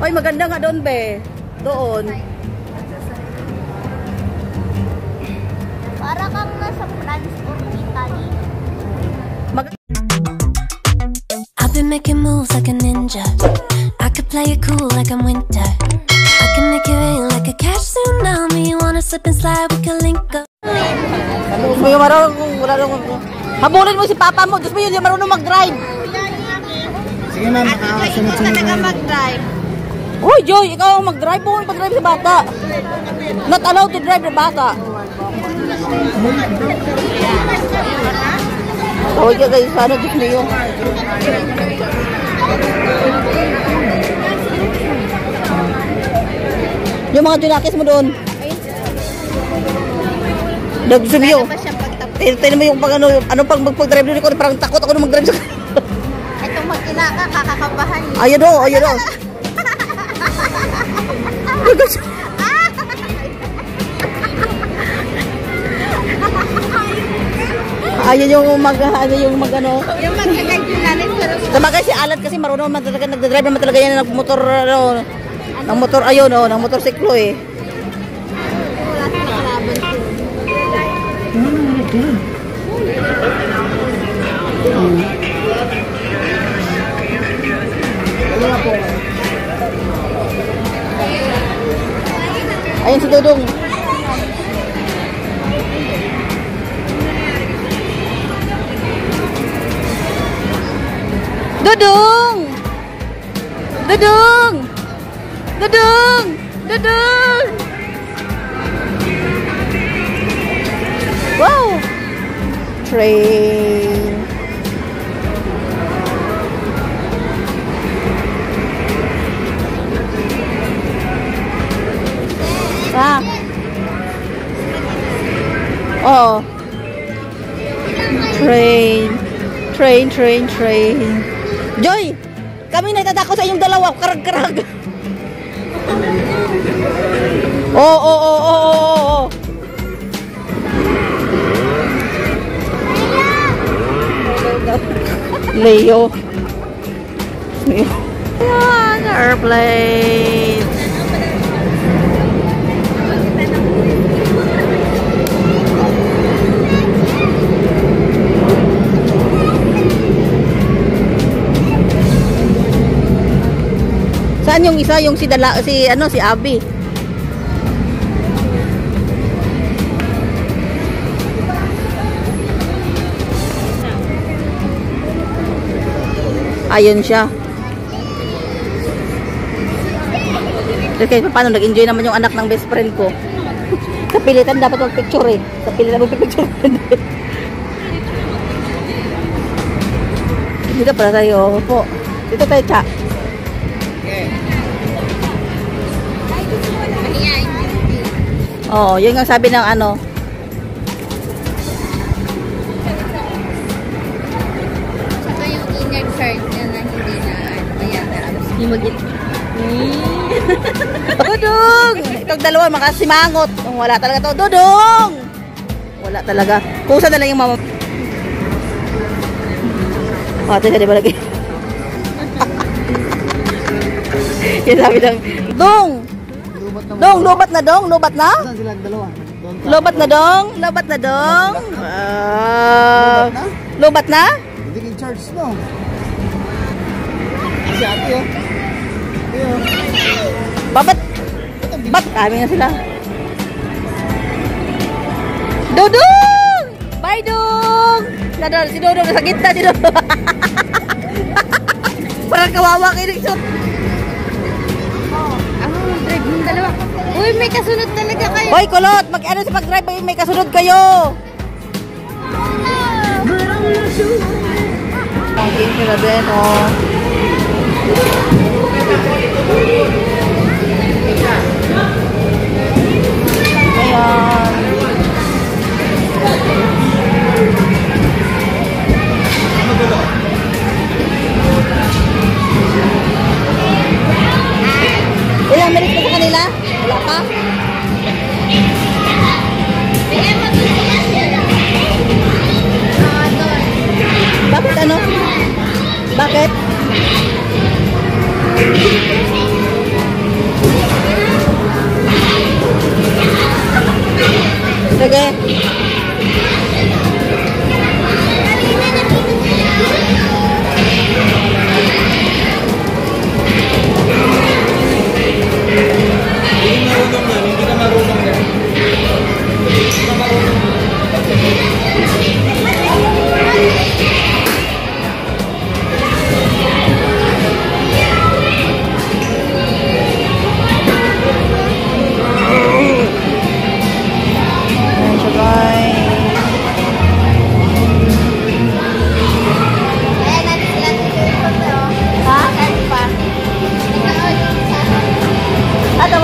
Oy, maganda nga doon, be. Doon. Para kang nasa France or Italy. I've been making moves like a ninja. I could play it cool like I'm winter. I can make it rain like a cash tsunami. You wanna slip and slide, we can link up. May marunong, habulin mo si papa mo. Diyos mo yun, yung marunong mag-drive. Sige ma'am, makasunod-sunod na mag-drive. Uy, Joy, ikaw ang mag-drive mo. Pag-drive sa bata. Not allowed to drive the bata. Tawag ka kayo sana, Diyos mo yun. Yung mga junakis mo doon. Diyos mo yun. Tignan mo yung pag ano pag mag-drive doon ko, parang takot ako nung mag-drive sa Itong mag-ina ka, kakakabahan. ayun o, ayun o. Ayun yung yung mag-ano. Yung mag-drive yun namin. Sabagay si Alan kasi marunong naman talaga, nagdadrive naman talaga yan ng motor, ano, ng motor, ayun o, ng motorsiklo eh. Wala sa kalaban ko. Ayun si Dudong. Dudong! Dudong! Dudong! Dudong! Wow! Train. Ah. Oh. Train. Train, train, train. Joy! Kami nagtatako sa inyong dalawa. Karag-karag. Oh, oh, oh, oh, oh, oh. Leo. Leo. Yan, airplane. Saan yung isa, yung si Abby? Ayun siya. Okay, paano nag-enjoy naman yung anak ng best friend ko? Sa pilitan dapat mag-picture eh. Sa pilitan mag-picture. Dito pala tayo. Opo. Dito tayo, Cha. Oo, yun ang sabi ng ano. Saka yung inner shirt na hindi na ayan na. Yung mag-it. Dudong! Itong dalawa makasimangot. Wala talaga to. Dudong! Wala talaga. Kusa na lang yung mama. Teka, di ba lagi? Yan sabi lang. Dong! Dong, lobat na dong? Lobat na? Lobat na dong? Lobat na dong? Lobat na? Hindi in charge no. Si ate oh. Babat? Ba't kami na sila? Dudong! Bye, Dong! Si Dudong nasa gitna. Si Dudong. Parang kawawa kayo ng isot. Drive yung dalawa. Uy, may kasunod talaga kayo. Hoy, kulot! Mag-ano sa pag-drive, may kasunod kayo. Ang king na din, oh. Ayan. Ilang minutes pa sa kanila? Wala pa? Bakit ano? Bakit?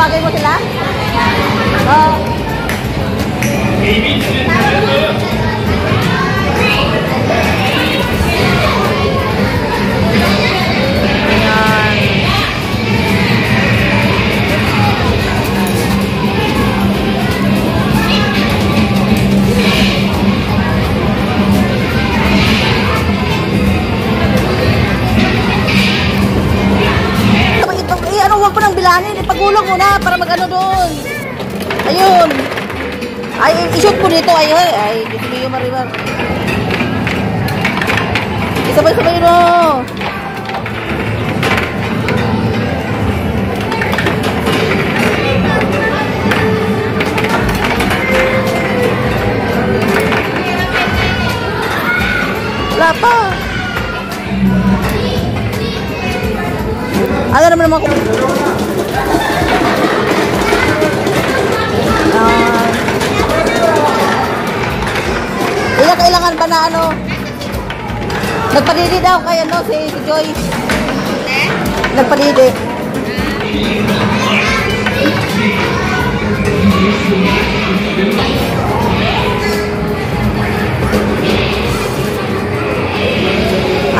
Tatawagin mo sila? Oo. Huwag ko nang bilangin, ipagulong mo na para magano doon. Ayun. Ay, ishoot mo dito. Ayun. Ay, dito mo yung maribar. Isabay-sabay mo. Wala pa. Ano naman ako? Kailangan pa na ano? Nagpalidi daw kay ano si Joyce. Nagpalidi.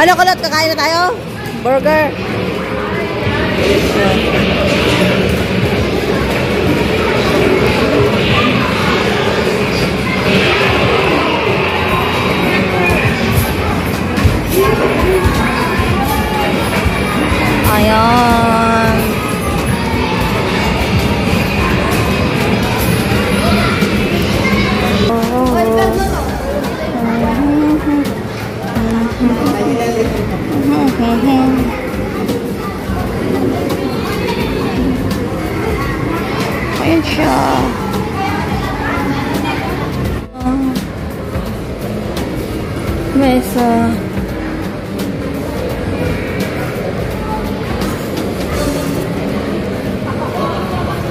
Ano kulot? Kakain na tayo? Burger. Ayan. Ayan siya. Mesa.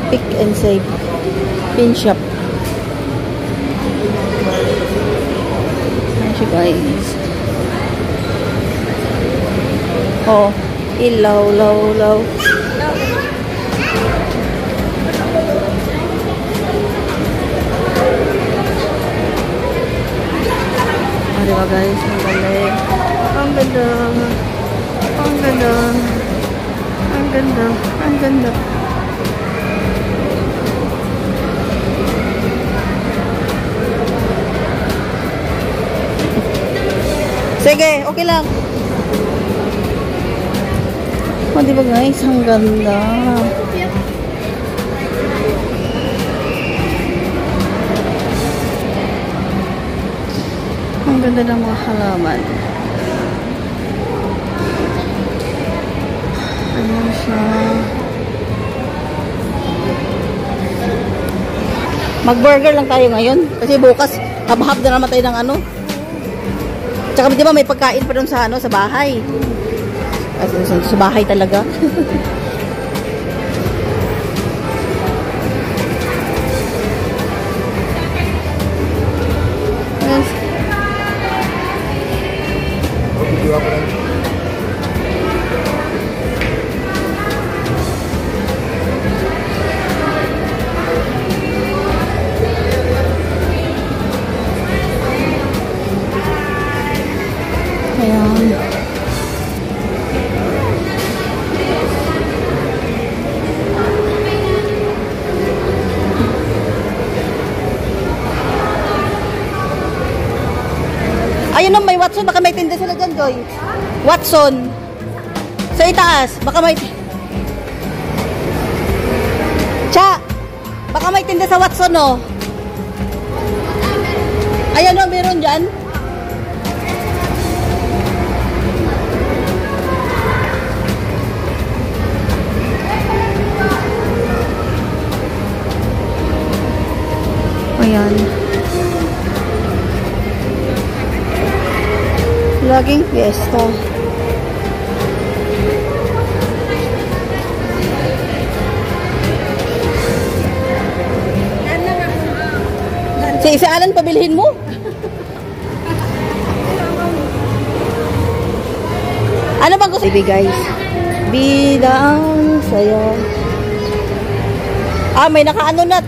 Pick and save. Pin shop. Ayan siya guys. Oh, ilaw, law, law. Diba guys, ang galing. Ang ganda. Ang ganda. Ang ganda. Ang ganda. Sige, okay lang. Oh, diba guys, ang ganda. Ang ganda ng mga halaman. Ayan siya. Mag-burger lang tayo ngayon. Kasi bukas, habhab na naman tayo ng ano. Tsaka di ba may pagkain pa doon sa ano, sa bahay. Sa bahay talaga. Yes. Ayan. Ayun o, may Watson. Baka may tinda sila dyan, Joy. Watson. Sa itaas. Baka may... Cha! Baka may tinda sa Watson, o. Ayan o, meron dyan. Ayan. Laging fiesta. Si Alan, pabilihin mo. Ano bang gusto? Baby guys. Bida ang saya. May nakaano na.